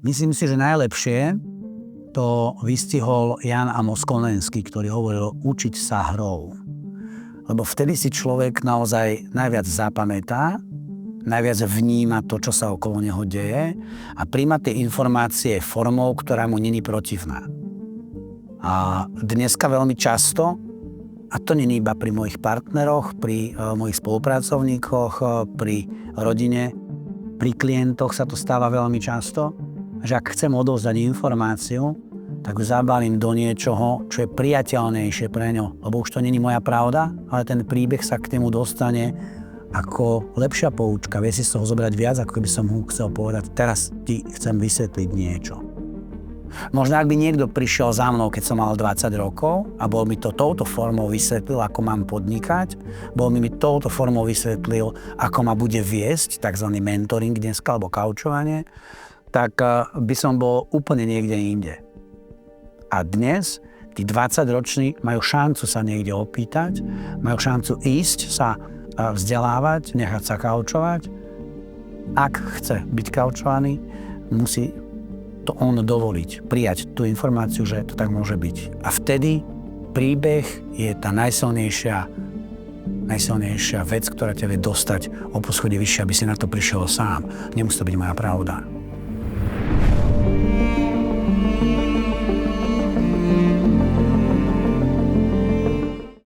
Myslím si, že najlepšie to vystihol Jan Amos Komenský, ktorý hovoril učiť sa hrou. Lebo vtedy si človek naozaj najviac zapamätá, najviac vníma to, čo sa okolo neho deje a príjma tie informácie formou, ktorá mu není protivná. A dneska veľmi často, a to nie iba pri mojich partneroch, pri mojich spolupracovníkoch, pri rodine, pri klientoch sa to stáva veľmi často, že ak chcem odovzdať informáciu, tak ju zabalím do niečoho, čo je priateľnejšie pre ňo. Lebo už to není moja pravda, ale ten príbeh sa k nemu dostane ako lepšia poučka. Vie si z toho zobrať viac, ako keby som mu chcel povedať, teraz ti chcem vysvetliť niečo. Možno ak by niekto prišiel za mnou, keď som mal 20 rokov a bol mi to touto formou vysvetlil, ako mám podnikať, bol mi touto formou vysvetlil, ako ma bude viesť, tzv. Mentoring dneska, alebo kaučovanie, tak by som bol úplne niekde inde. A dnes tí 20-roční majú šancu sa niekde opýtať, majú šancu ísť sa vzdelávať, nechať sa kaučovať. Ak chce byť kaučovaný, musí to on dovoliť, prijať tú informáciu, že to tak môže byť. A vtedy príbeh je tá najsilnejšia vec, ktorá ťa vie dostať o poschodie vyššie, aby si na to prišiel sám. Nemusí to byť moja pravda.